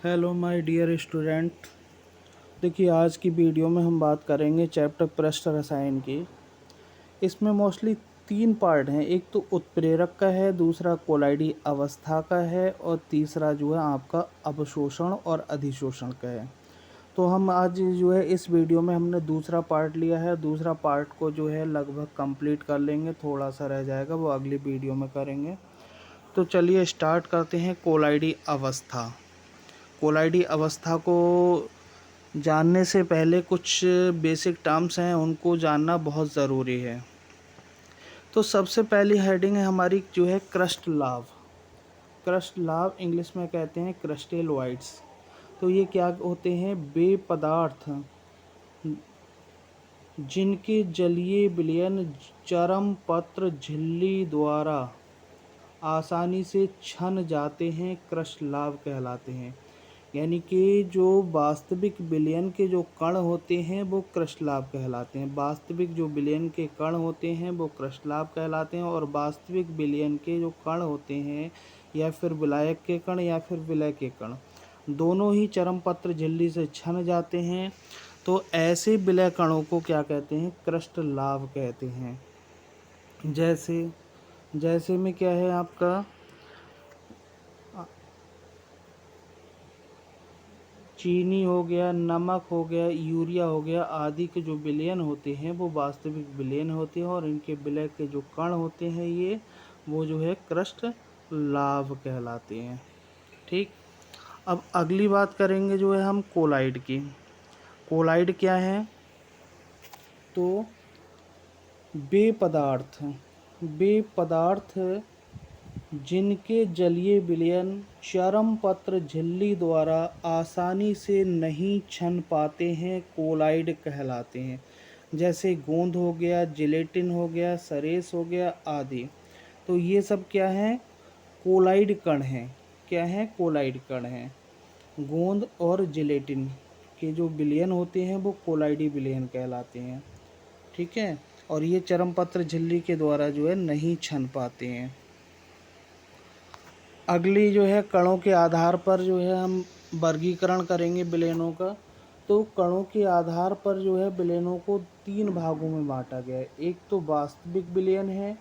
Hello my dear student. देखिए, आज की वीडियो में हम बात करेंगे चैप्टर पृष्ठ रसायन की। इसमें मोस्टली 3 पार्ट हैं। एक तो उत्प्रेरक का है, दूसरा कोलाइडी अवस्था का है और तीसरा जो है आपका अवशोषण और अधिशोषण का है। तो हम आज जो है इस वीडियो में हमने दूसरा पार्ट लिया है। दूसरा पार्ट को जो है लगभग कंप्लीट कर लेंगे, थोड़ा सा रह जाएगा, वो अगली वीडियो में करेंगे। तो चलिए स्टार्ट करते हैं। कोलाइडी अवस्था। कोलाइडी अवस्था को जानने से पहले कुछ बेसिक टर्म्स हैं, उनको जानना बहुत ज़रूरी है। तो सबसे पहली हेडिंग है हमारी जो है क्रस्ट लार्व। क्रस्ट लार्व इंग्लिश में कहते हैं क्रस्टेलॉइड्स। तो ये क्या होते हैं? वे पदार्थ जिनके जलीय विलयन चरम पत्र झिल्ली द्वारा आसानी से छन जाते हैं, क्रस्ट लार्व कहलाते हैं। यानी कि जो वास्तविक विलयन के जो कण होते हैं वो क्रस्ट लार्व कहलाते हैं। वास्तविक जो विलयन के कण होते हैं वो क्रस्ट लार्व कहलाते हैं। और वास्तविक विलयन के जो कण होते हैं, या फिर विलायक के कण या फिर विलय के कण, दोनों ही चरम पत्र झिल्ली से छन जाते हैं। तो ऐसे विलय कणों को क्या कहते हैं? क्रस्ट लार्व कहते हैं। जैसे में क्या है आपका चीनी हो गया, नमक हो गया, यूरिया हो गया आदि के जो विलयन होते हैं वो वास्तविक विलयन होते हैं, और इनके विलय के जो कण होते हैं ये वो जो है क्रस्ट लार्व कहलाते हैं। ठीक। अब अगली बात करेंगे जो है हम कोलाइड की। कोलाइड क्या है? तो वे पदार्थ जिनके जलीय विलयन चरम पत्र झिल्ली द्वारा आसानी से नहीं छन पाते हैं, कोलाइड कहलाते हैं। जैसे गोंद हो गया, जिलेटिन हो गया, सरेस हो गया आदि। तो ये सब क्या है? कोलाइड कण हैं। क्या है? कोलाइड कण हैं। गोंद और जिलेटिन के जो विलयन होते हैं वो कोलाइडी विलयन कहलाते हैं। ठीक है। और ये चरम पत्र झिल्ली के द्वारा जो है नहीं छन पाते हैं। अगली जो है कणों के आधार पर जो है हम वर्गीकरण करेंगे विलयनों का। तो कणों के आधार पर जो है विलयनों को 3 भागों में बांटा गया है। एक तो वास्तविक विलयन है,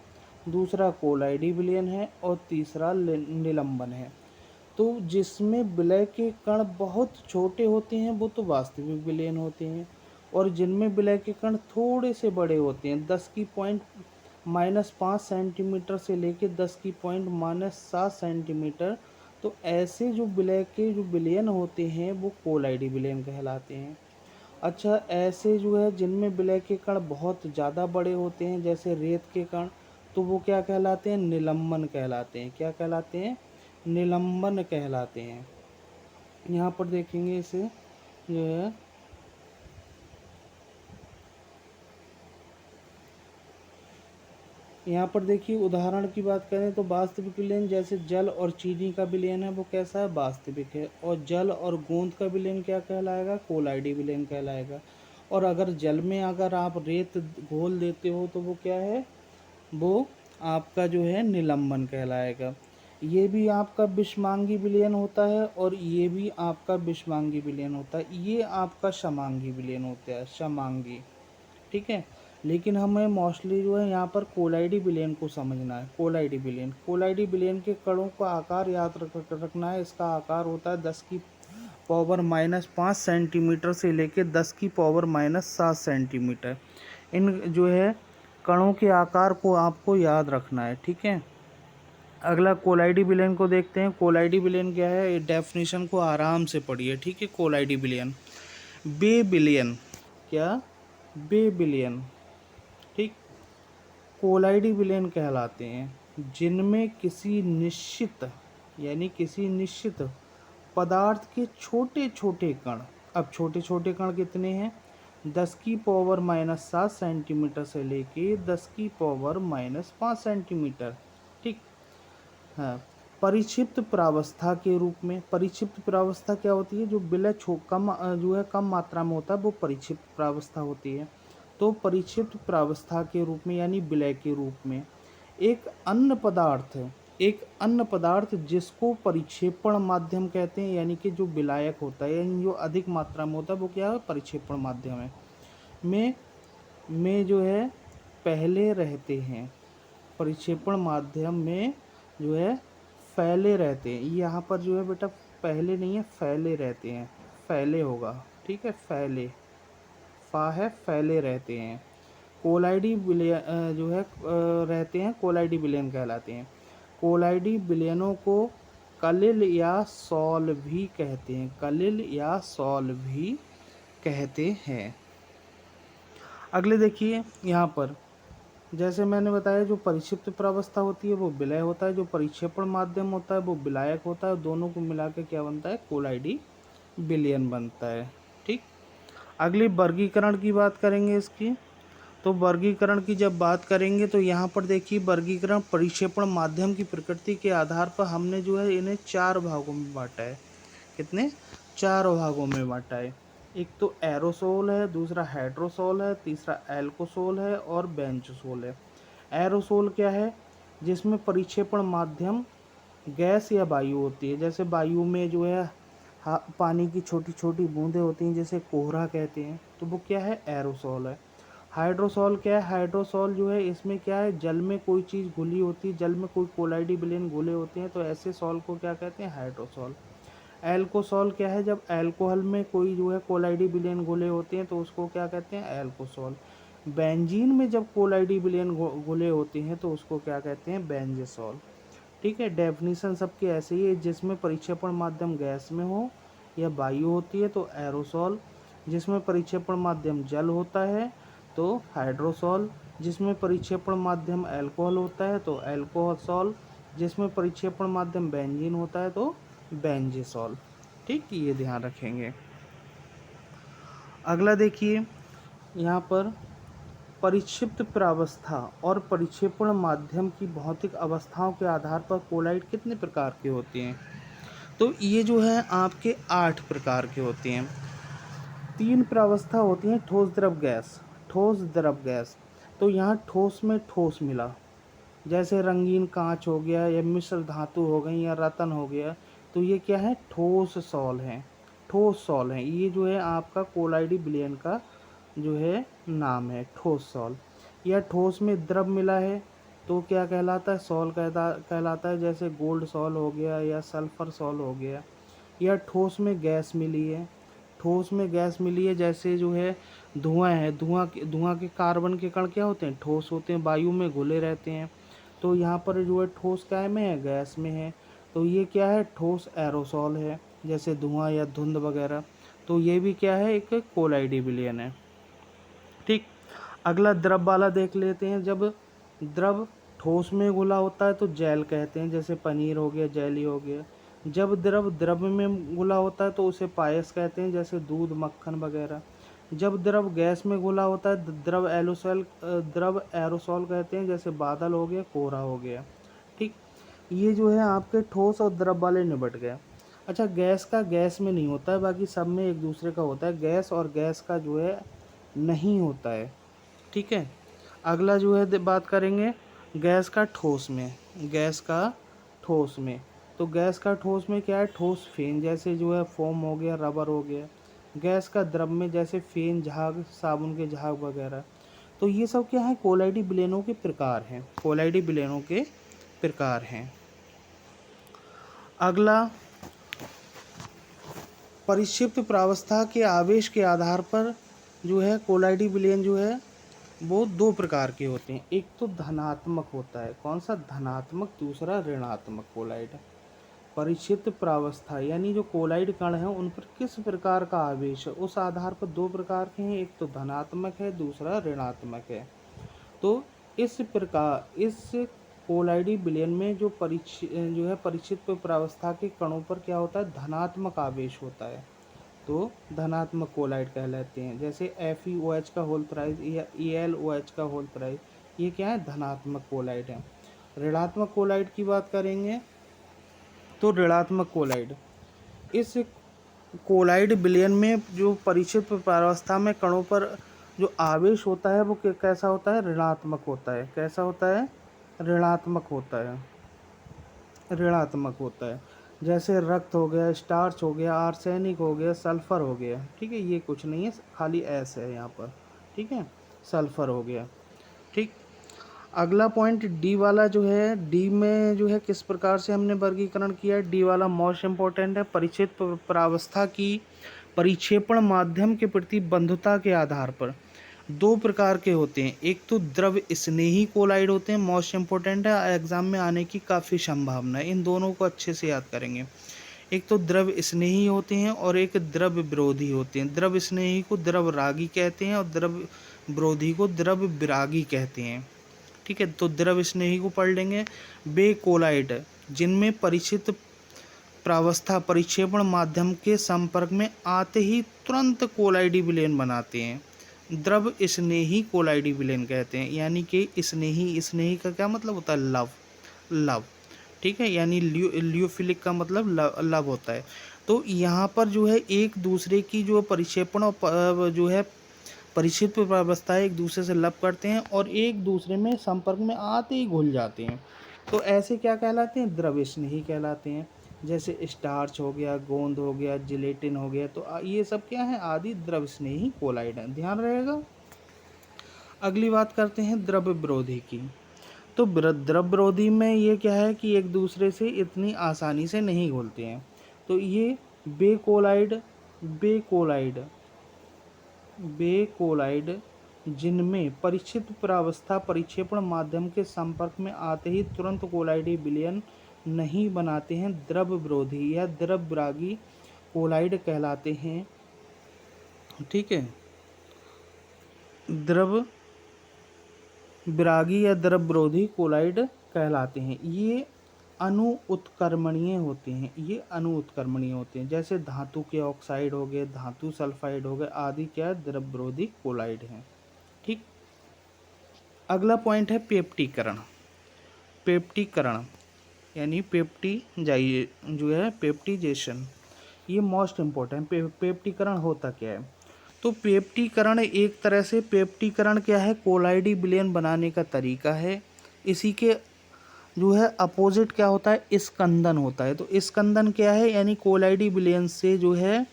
दूसरा कोलाइडी विलयन है और तीसरा निलंबन है। तो जिसमें विलय के कण बहुत छोटे होते हैं वो तो वास्तविक विलयन होते हैं, और जिनमें विलय के कण थोड़े से बड़े होते हैं, 10 की पॉइंट -5 सेंटीमीटर से लेके 10 की पॉइंट -7 सेंटीमीटर, तो ऐसे जो विलय के जो विलयन होते हैं वो कोलाइडी विलयन कहलाते हैं। अच्छा, ऐसे जो है जिनमें विलय के कण बहुत ज़्यादा बड़े होते हैं, जैसे रेत के कण, तो वो क्या कहलाते हैं? निलंबन कहलाते हैं। क्या कहलाते हैं? निलंबन कहलाते हैं। यहाँ पर देखेंगे इसे जो है यहाँ पर देखिए, उदाहरण की बात करें तो वास्तविक विलयन जैसे जल और चीनी का विलयन है वो कैसा है? वास्तविक है। और जल और गोंद का विलयन क्या कहलाएगा? कोलाइडी विलयन कहलाएगा। और अगर जल में अगर आप रेत घोल देते हो तो वो क्या है? वो आपका जो है निलंबन कहलाएगा। ये भी आपका विषमांगी विलयन होता है और ये भी आपका विषमांगी विलयन होता है। ये आपका समांगी विलयन होता है, समांगी। ठीक है। लेकिन हमें मोस्टली जो है यहाँ पर कोलाइडी विलयन को समझना है। कोलाइडी विलयन के कणों का आकार याद रखना है। इसका आकार होता है 10 की पावर -5 सेंटीमीटर से लेकर 10 की पावर -7 सेंटीमीटर। इन जो है कणों के आकार को आपको याद रखना है। ठीक है। अगला कोलाइडी विलयन को देखते हैं। कोलाइडी विलयन क्या है? डेफिनेशन को आराम से पढ़िए। ठीक है। कोलाइडी विलयन, बे विलयन, क्या? बे विलयन। ठीक। कोलाइडी विलयन कहलाते हैं जिनमें किसी निश्चित पदार्थ के छोटे छोटे कण। अब छोटे छोटे कण कितने हैं? 10 की पावर -7 सेंटीमीटर से लेके 10 की पावर -5 सेंटीमीटर। ठीक। हाँ। परिक्षिप्त प्रावस्था के रूप में। परिक्षिप्त प्रावस्था क्या होती है? जो विलय जो है कम मात्रा में होता है वो परिक्षिप्त प्रावस्था होती है। तो परिक्षिप्त प्रावस्था के रूप में यानी विलय के रूप में एक अन्य पदार्थ एक अन्य पदार्थ जिसको परिक्षेपण माध्यम कहते हैं, यानी कि जो विलायक होता है यानी जो अधिक मात्रा में होता है वो क्या है, परिक्षेपण माध्यम है, में जो है पहले रहते हैं, परिक्षेपण माध्यम में जो है फैले रहते हैं। यहाँ पर जो है बेटा पहले नहीं है, फैले रहते हैं, फैले होगा, ठीक है, फैले, फा है, फैले रहते हैं। कोलाइडी विलयन जो है रहते हैं, कोलाइडी विलयन कहलाते हैं। कोलाइडी विलयनों को कलिल या सॉल भी कहते हैं, कलिल या सॉल भी कहते हैं। अगले देखिए यहाँ पर, जैसे मैंने बताया जो परिक्षिप्त प्रावस्था होती है वो विलय होता है, जो परिक्षेपण माध्यम होता है वो विलायक होता है, दोनों को मिला के क्या बनता है, कोलाइडी विलयन बनता है। ठीक, अगली वर्गीकरण की बात करेंगे इसकी। तो वर्गीकरण की जब बात करेंगे तो यहाँ पर देखिए वर्गीकरण परिक्षेपण माध्यम की प्रकृति के आधार पर हमने जो है इन्हें 4 भागों में बांटा है। कितने, 4 भागों में बांटा है। एक तो एरोसोल है, दूसरा हाइड्रोसोल है, तीसरा एल्कोसोल है और बेंजोसोल है। एरोसोल क्या है, जिसमें परिक्षेपण माध्यम गैस या वायु होती है, जैसे वायु में जो है पानी की छोटी छोटी बूंदें होती हैं, जैसे कोहरा कहते हैं, तो वो क्या है, एरोसोल है। हाइड्रोसोल क्या है, हाइड्रोसोल जो है इसमें क्या है, जल में कोई चीज़ घुली होती है, जल में कोई कोलाइडी विलयन घुले होते हैं, तो ऐसे सॉल को क्या कहते हैं, हाइड्रोसोल। एल्कोसोल क्या है, जब अल्कोहल में कोई जो है कोलाइडी विलयन घुले होते हैं तो उसको क्या कहते हैं, एल्कोसोल। बेंजीन में जब कोलाइडी विलयन घुले होते हैं तो उसको क्या कहते हैं, बेंजेसोल। ठीक है, डेफिनेशन सबकी ऐसे ही है, जिसमें परिक्षेपण माध्यम गैस में हो या वायु होती है तो एरोसोल, जिसमें परिक्षेपण माध्यम जल होता है तो हाइड्रोसोल, जिसमें परिक्षेपण माध्यम अल्कोहल होता है तो एल्कोसोल, जिसमें परिक्षेपण माध्यम बेंजीन होता है तो बेंजेसोल। ठीक, ये ध्यान रखेंगे। अगला देखिए यहाँ पर परिक्षिप्त प्रावस्था और परिक्षेपण माध्यम की भौतिक अवस्थाओं के आधार पर कोलाइड कितने प्रकार के होते हैं। तो ये जो है आपके 8 प्रकार के होते हैं। 3 प्रावस्था होती हैं, ठोस द्रव गैस, ठोस द्रव गैस। तो यहाँ ठोस में ठोस मिला, जैसे रंगीन कांच हो गया या मिश्र धातु हो गई या रतन हो गया, तो ये क्या है, ठोस सॉल है, ठोस सॉल है। ये जो है आपका कोलाइडी विलयन का जो है नाम है, ठोस सॉल। या ठोस में द्रव मिला है तो क्या कहलाता है, सॉल कहलाता है, जैसे गोल्ड सॉल हो गया या सल्फर सॉल हो गया। या ठोस में गैस मिली है, ठोस में गैस मिली है, जैसे जो है धुआं है, धुआं के कार्बन के कण क्या होते हैं, ठोस होते हैं, वायु में घुले रहते हैं। तो यहाँ पर जो है ठोस क्या में है, गैस में है, तो ये क्या है, ठोस एरोसोल है, जैसे धुआं या धुंध वगैरह। तो ये भी क्या है, एक कोलाइडी विलयन है। ठीक, अगला द्रव वाला देख लेते हैं। जब द्रव ठोस में घुला होता है तो जेल कहते हैं, जैसे पनीर हो गया, जेली हो गया। जब द्रव द्रव में घुला होता है तो उसे पायस कहते हैं, जैसे दूध, मक्खन वगैरह। जब द्रव गैस में घुला होता है द्रव एरोसोल कहते हैं, जैसे बादल हो गया, कोहरा हो गया। ठीक, ये जो है आपके ठोस और द्रव वाले निबट गए। अच्छा, गैस का गैस में नहीं होता है, बाकी सब में एक दूसरे का होता है। गैस और गैस का जो है नहीं होता है। ठीक है, अगला जो है बात करेंगे गैस का ठोस में, गैस का ठोस में। तो गैस का ठोस में क्या है, ठोस फेन, जैसे जो है फोम हो गया, रबर हो गया। गैस का द्रव में जैसे फेन, झाग, साबुन के झाग वगैरह। तो ये सब क्या है, कोलाइडी विलयनों के प्रकार हैं, कोलाइडी विलयनों के प्रकार हैं। अगला, परिक्षिप्त प्रावस्था के आवेश के आधार पर जो है कोलाइडी विलयन जो है वो 2 प्रकार के होते हैं। एक तो धनात्मक होता है, कौन सा, धनात्मक, दूसरा ऋणात्मक कोलाइड। परिक्षिप्त प्रावस्था यानी जो कोलाइड कण है उन पर किस प्रकार का आवेश है, उस आधार पर 2 प्रकार के हैं, एक तो धनात्मक है, दूसरा ऋणात्मक है। तो इस प्रकार इस कोलाइडी विलयन में जो है परिक्षिप्त प्रावस्था के कणों पर क्या होता है, धनात्मक आवेश होता है, तो धनात्मक कोलाइड कहलाते हैं। जैसे FeOH का होल प्राइस या ElOH का होल प्राइस, ये क्या है, धनात्मक कोलाइड है। ऋणात्मक कोलाइड की बात करेंगे तो ऋणात्मक कोलाइड, इस कोलाइड विलयन में जो परिक्षिप्त प्रावस्था में कणों पर जो आवेश होता है वो कैसा होता है, ऋणात्मक होता है। कैसा होता है, ऋणात्मक होता है। ऋणात्मक होता है। जैसे रक्त हो गया, स्टार्च हो गया, आर्सेनिक हो गया, सल्फर हो गया, ठीक है, ये कुछ नहीं है, खाली एस है यहाँ पर, ठीक है, सल्फर हो गया, ठीक। अगला पॉइंट डी वाला जो है, डी में जो है किस प्रकार से हमने वर्गीकरण किया है, डी वाला मोस्ट इम्पोर्टेंट है। परिचित प्रावस्था की परिक्षेपण माध्यम के प्रति बंधुता के आधार पर दो प्रकार के होते हैं। एक तो द्रव स्नेही कोलाइड होते हैं, मोस्ट इम्पोर्टेंट है, एग्जाम में आने की काफ़ी संभावना है, इन दोनों को अच्छे से याद करेंगे। एक तो द्रव स्नेही होते हैं और एक द्रव विरोधी होते हैं। द्रव स्नेही को द्रव रागी कहते हैं और द्रव विरोधी को द्रव विरागी कहते हैं, ठीक है। तो द्रव स्नेही को पढ़ लेंगे। वे कोलाइड जिनमें परिचित प्रावस्था परिक्षेपण माध्यम के संपर्क में आते ही तुरंत कोलाइडी विलयन बनाते हैं, द्रव स्नेही कोलाइडी विलयन कहते हैं। यानी कि स्नेही, स्नेही का क्या मतलब होता है, लव, लव, ठीक है, यानी लियोफिलिक का मतलब लव, लव होता है। तो यहाँ पर जो है एक दूसरे की जो परिक्षेपण और जो है परिचित प्रावस्था एक दूसरे से लव करते हैं और एक दूसरे में संपर्क में आते ही घुल जाते हैं, तो ऐसे क्या कहलाते हैं, द्रव स्नेही कहलाते हैं। जैसे स्टार्च हो गया, गोंद हो गया, जिलेटिन हो गया, तो ये सब क्या है, आदि द्रव स्नेही कोलाइड हैं, ध्यान रहेगा। अगली बात करते हैं द्रव विरोधी की। तो द्रव विरोधी में ये क्या है कि एक दूसरे से इतनी आसानी से नहीं घुलते हैं। तो ये बेकोलाइड, बेकोलाइड, बेकोलाइड जिनमें परिचित प्रावस्था परिक्षेपण माध्यम के संपर्क में आते ही तुरंत कोलाइडी विलयन नहीं बनाते हैं, द्रव विरोधी या द्रव विरागी कोलाइड कहलाते हैं, ठीक है। द्रव विरागी या द्रव विरोधी कोलाइड कहलाते हैं। ये अणु उत्क्रमणीय होते हैं, ये अणु उत्क्रमणीय होते हैं। जैसे धातु के ऑक्साइड हो गए, धातु सल्फाइड हो गए आदि क्या है, द्रव विरोधी कोलाइड हैं, ठीक। अगला पॉइंट है पेप्टीकरण। पेप्टीकरण यानी पेप्टीजाइए जो है पेप्टीजेशन, ये मोस्ट इम्पोर्टेंट। पेप्टीकरण होता क्या है, तो पेप्टीकरण एक तरह से, पेप्टीकरण क्या है, कोलाइडी विलयन बनाने का तरीका है। इसी के जो है अपोजिट क्या होता है, स्कंदन होता है। तो स्कंदन क्या है, यानी कोलाइडी विलयन से जो है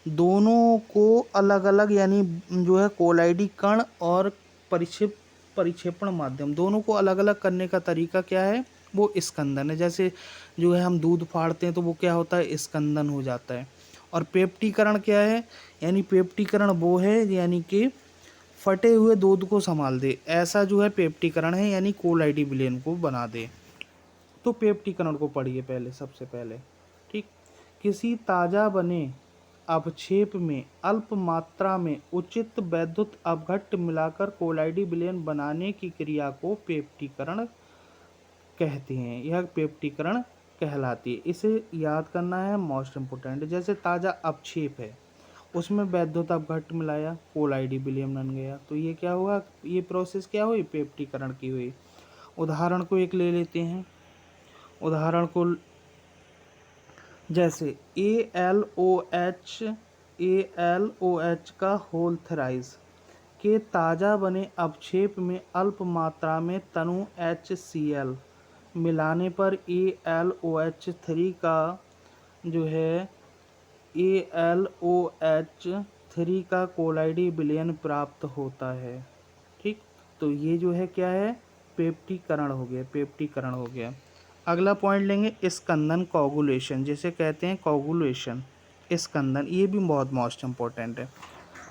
दोनों को अलग अलग, यानी जो है कोलाइडी कण और परिक्षेपण माध्यम दोनों को अलग अलग करने का तरीका क्या है, वो स्कंदन है। जैसे जो है हम दूध फाड़ते हैं तो वो क्या होता है, स्कंदन हो जाता है। और पेप्टीकरण क्या है, यानी पेप्टीकरण वो है यानी कि फटे हुए दूध को संभाल दे, ऐसा जो है पेप्टीकरण है, यानी कोलाइडी विलयन को बना दे। तो पेप्टीकरण को पढ़िए पहले, सबसे पहले, ठीक। किसी ताज़ा बने अवक्षेप में अल्प मात्रा में उचित वैद्युत अपघट्ट मिलाकर कोलाइडी विलयन बनाने की क्रिया को पेप्टीकरण कहते हैं, यह पेप्टीकरण कहलाती है। इसे याद करना है, मोस्ट इम्पोर्टेंट। जैसे ताज़ा अपक्षेप है, उसमें वैद्युत अपघट्ट मिलाया, कोलाइडी विलयन बन गया, तो ये क्या हुआ, ये प्रोसेस क्या हुई, पेप्टीकरण की हुई। उदाहरण को एक ले लेते हैं, उदाहरण को जैसे AlOH का होल थराइस के ताज़ा बने अवक्षेप में अल्प मात्रा में तनु HCl मिलाने पर AlOH3 का जो है AlOH3 का कोलाइडी विलयन प्राप्त होता है, ठीक। तो ये जो है क्या है, पेप्टीकरण हो गया, पेप्टीकरण हो गया। अगला पॉइंट लेंगे स्कंदन, कोगुलेशन जिसे कहते हैं, कोगुलेशन, स्कंदन, ये भी बहुत मोस्ट इम्पोर्टेंट है।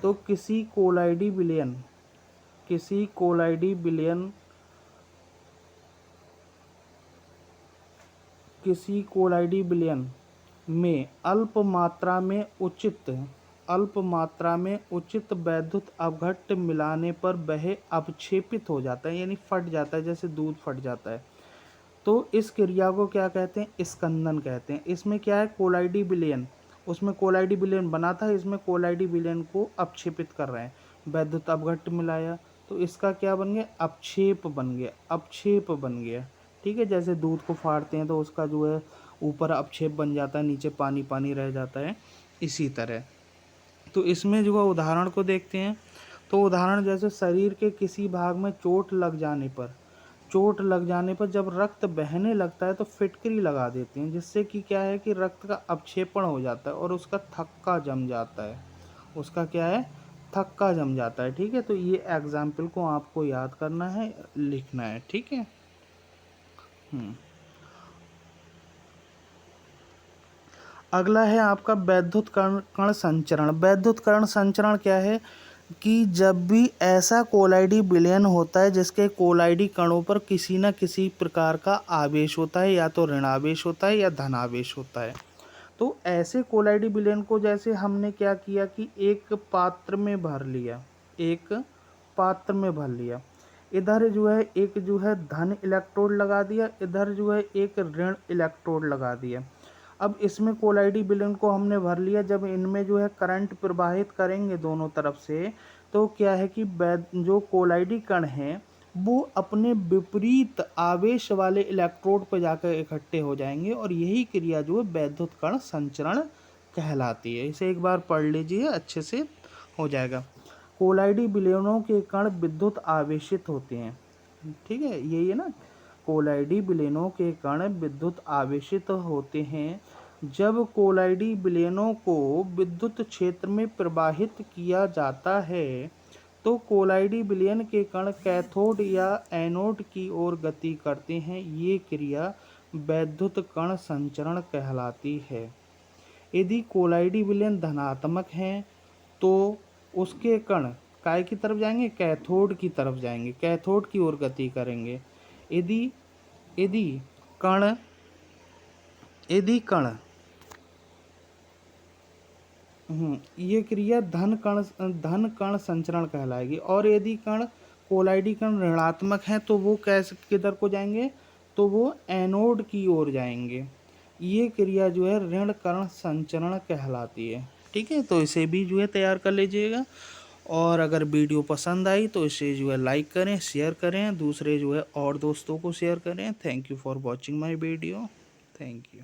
तो किसी कोलाइडी विलयन में अल्प मात्रा में उचित वैद्युत अपघट्ट मिलाने पर वह अपक्षेपित हो जाता है, यानी फट जाता है, जैसे दूध फट जाता है। तो इस क्रिया को क्या कहते हैं, स्कंदन कहते हैं। इसमें क्या है, कोलाइडी विलयन, उसमें कोलाइडी विलयन बना था, इसमें कोलाइडी विलयन को अपक्षेपित कर रहे हैं, वैद्युत अपघट्ट मिलाया, तो इसका क्या बन गया, अपक्षेप बन गया, अपक्षेप बन गया, ठीक है। जैसे दूध को फाड़ते हैं तो उसका जो है ऊपर अपक्षेप बन जाता है, नीचे पानी पानी रह जाता है, इसी तरह। तो इसमें जो है उदाहरण को देखते हैं, तो उदाहरण जैसे शरीर के किसी भाग में चोट लग जाने पर चोट लग जाने पर जब रक्त बहने लगता है तो फिटकरी लगा देते हैं, जिससे कि क्या है कि रक्त का अपक्षेपण हो जाता है और उसका थक्का जम जाता है। उसका क्या है, थक्का जम जाता है। ठीक है, तो ये एग्जाम्पल को आपको याद करना है, लिखना है। ठीक है। अगला है आपका वैद्युत कण कण संचरण। वैद्युत कण संचरण क्या है कि जब भी ऐसा कोलाइडी विलयन होता है जिसके कोलाइडी कणों पर किसी न किसी प्रकार का आवेश होता है, या तो ऋणावेश होता है या धनावेश होता है। तो ऐसे कोलाइडी विलयन को जैसे हमने क्या किया कि एक पात्र में भर लिया, एक पात्र में भर लिया, इधर जो है एक जो है धन इलेक्ट्रोड लगा दिया, इधर जो है एक ऋण इलेक्ट्रोड लगा दिया। अब इसमें कोलाइडी विलयन को हमने भर लिया, जब इनमें जो है करंट प्रवाहित करेंगे दोनों तरफ से, तो क्या है कि जो कोलाइडी कण हैं वो अपने विपरीत आवेश वाले इलेक्ट्रोड पर जाकर इकट्ठे हो जाएंगे, और यही क्रिया जो है वैद्युत कण संचरण कहलाती है। इसे एक बार पढ़ लीजिए, अच्छे से हो जाएगा। कोलाइडी विलयनों के कण विद्युत आवेशित होते हैं। ठीक है, यही है ना, कोलाइडी विलयनों के कण विद्युत आवेशित होते हैं। जब कोलाइडी विलयनों को विद्युत क्षेत्र में प्रवाहित किया जाता है तो कोलाइडी विलयन के कण कैथोड या एनोड की ओर गति करते हैं। ये क्रिया वैद्युत कण संचरण कहलाती है। यदि कोलाइडी विलयन धनात्मक हैं तो उसके कण काय की तरफ जाएंगे, कैथोड की तरफ जाएंगे, कैथोड की ओर गति करेंगे। यदि यदि कण यदि कण ये क्रिया धन कण संचरण कहलाएगी। और यदि कण कोलाइडी कण ऋणात्मक हैं तो वो कैसे किधर को जाएंगे, तो वो एनोड की ओर जाएंगे। ये क्रिया जो है ऋण कण संचरण कहलाती है। ठीक है, तो इसे भी जो है तैयार कर लीजिएगा। और अगर वीडियो पसंद आई तो इसे जो है लाइक करें, शेयर करें, दूसरे जो है और दोस्तों को शेयर करें। Thank you for watching my video. Thank you.